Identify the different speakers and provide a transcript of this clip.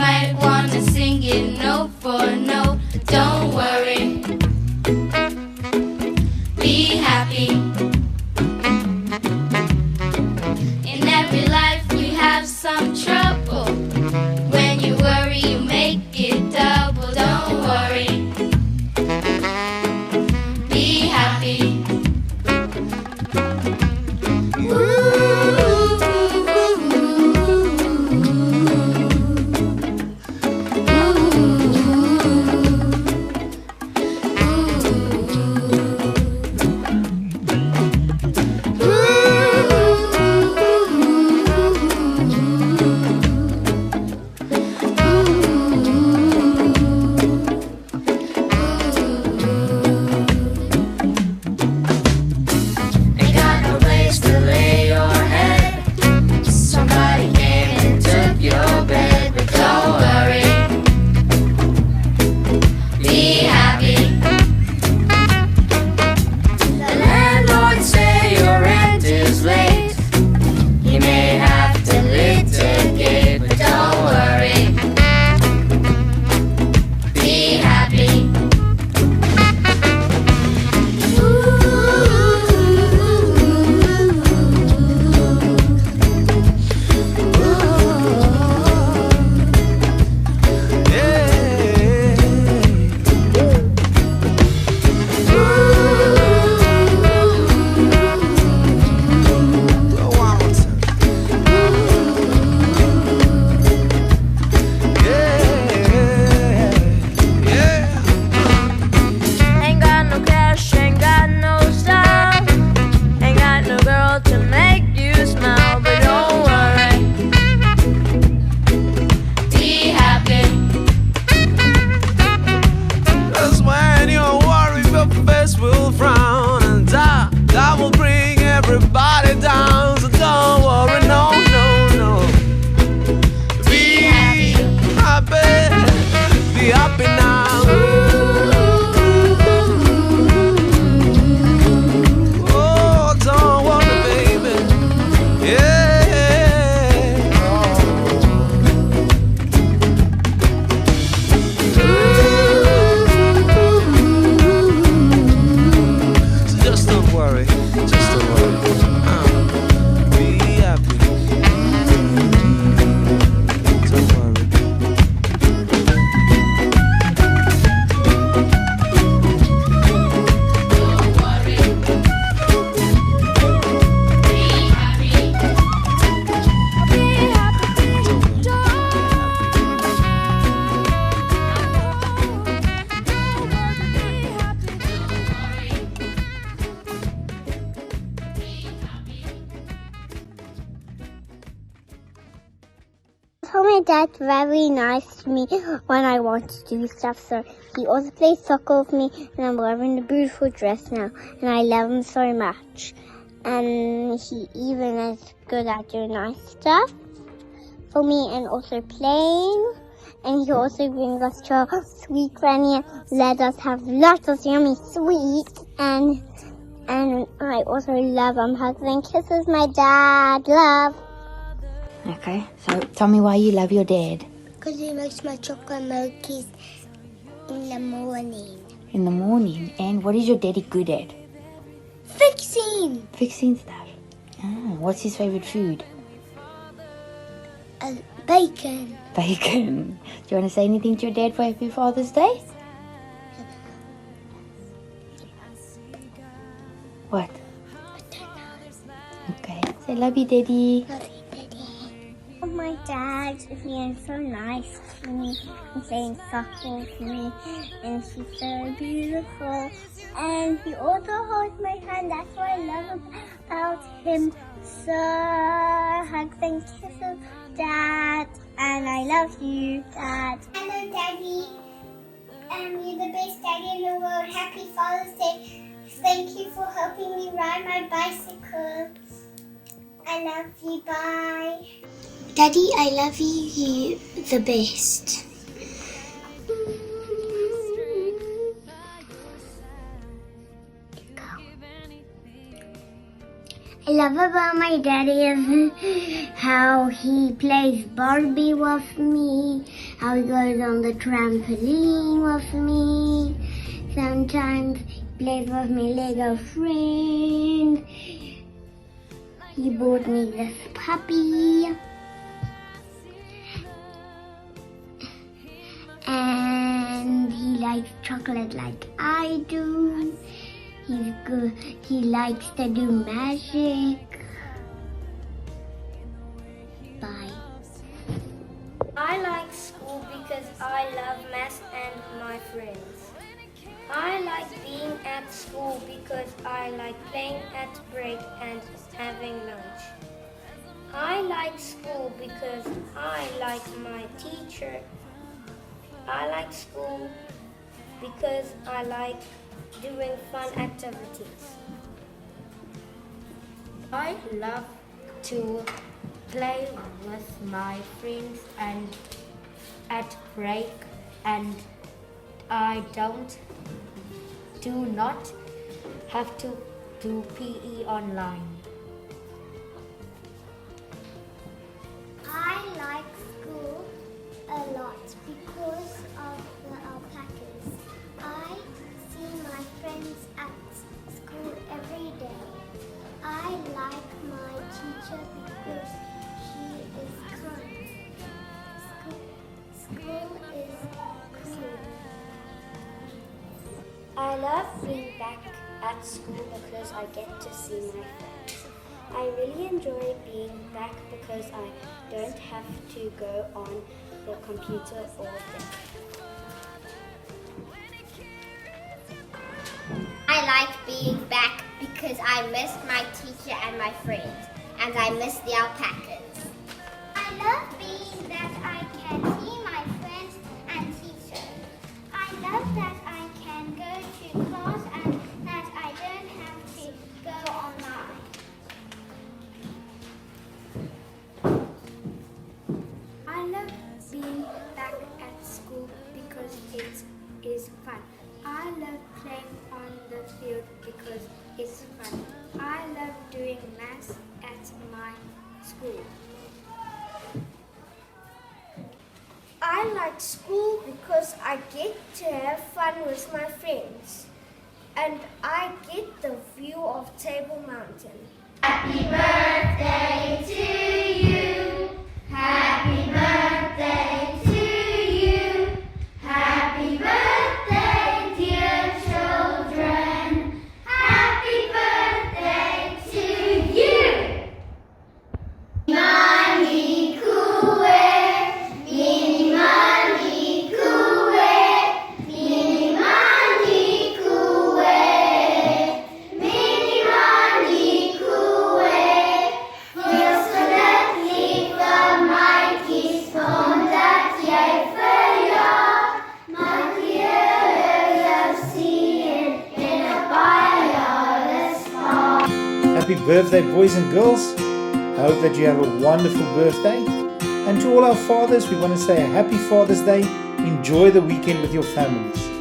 Speaker 1: might wanna sing it note for note. Don't worry, be happy. In every life we have some trouble. When you worry, you make it double. Don't worry, be happy.
Speaker 2: My dad's very nice to me when I want to do stuff, so he also plays soccer with me, and I'm wearing a beautiful dress now, and I love him so much. And he even is good at doing nice stuff for me and also playing. And he also brings us to a sweet granny and let us have lots of yummy sweets. And I also love hugs and kisses my dad. Love.
Speaker 3: Okay, so tell me why you love your dad.
Speaker 2: Because he makes my chocolate milkies in the morning.
Speaker 3: In the morning? And what is your daddy good at?
Speaker 2: Fixing!
Speaker 3: Fixing stuff. Oh, what's his favourite food?
Speaker 2: Bacon.
Speaker 3: Bacon. Do you want to say anything to your dad for Happy Father's Day? What?
Speaker 2: I don't know.
Speaker 3: Okay, say love you, Daddy.
Speaker 2: Love you. My dad is being so nice to me and playing soccer with me, and she's so beautiful. And he also holds my hand. That's what I love about him. So hugs and kisses, Dad. And I love you, Dad. Hello, Daddy. You're the best daddy in the world. Happy Father's Day. Thank you for helping me ride my bicycle. I love you. Bye. Daddy, I love you. You're the best. I love about my daddy is how he plays Barbie with me, how he goes on the trampoline with me. Sometimes he plays with my Lego friends. He bought me this puppy. And he likes chocolate like I do. He's good. He likes to do magic. Bye.
Speaker 4: I like school because I love math and my friends. I like being at school because I like playing at break and having lunch. I like school because I like my teacher. I like school because I like doing fun activities.
Speaker 5: I love to play with my friends and at break, and I do not have to do PE online.
Speaker 2: I like school a lot because of the alpacas. I see my friends at school every day. I like my teacher because she is kind. School is cool.
Speaker 4: I love being back at school because I get to see my friends. I really enjoy being back because I don't have to go on the computer all day.
Speaker 2: I like being back because I miss my teacher and my friends, and I miss the alpacas. I love being that I can see my friends and teachers. I love that I can go to class and that I don't have to go online.
Speaker 4: I love being back at school because it is fun. I love playing on the field because it's fun. I love doing math at my school. I like school because I get to have fun with my friends and I get the view of Table Mountain.
Speaker 1: Happy birthday to you. Happy birthday to you. Happy birthday, dear children. Happy birthday to you. Mani kuwe, mini mani kuwe, mini mani kuwe, mini mani kuwe. Feels gelukkig van mijn kies, omdat jij verjaart. Mag jullie jou zien in een paar jaren span.
Speaker 6: Happy birthday, boys and girls. I hope that you have a wonderful birthday. And to all our fathers, we want to say a happy Father's Day. Enjoy the weekend with your families.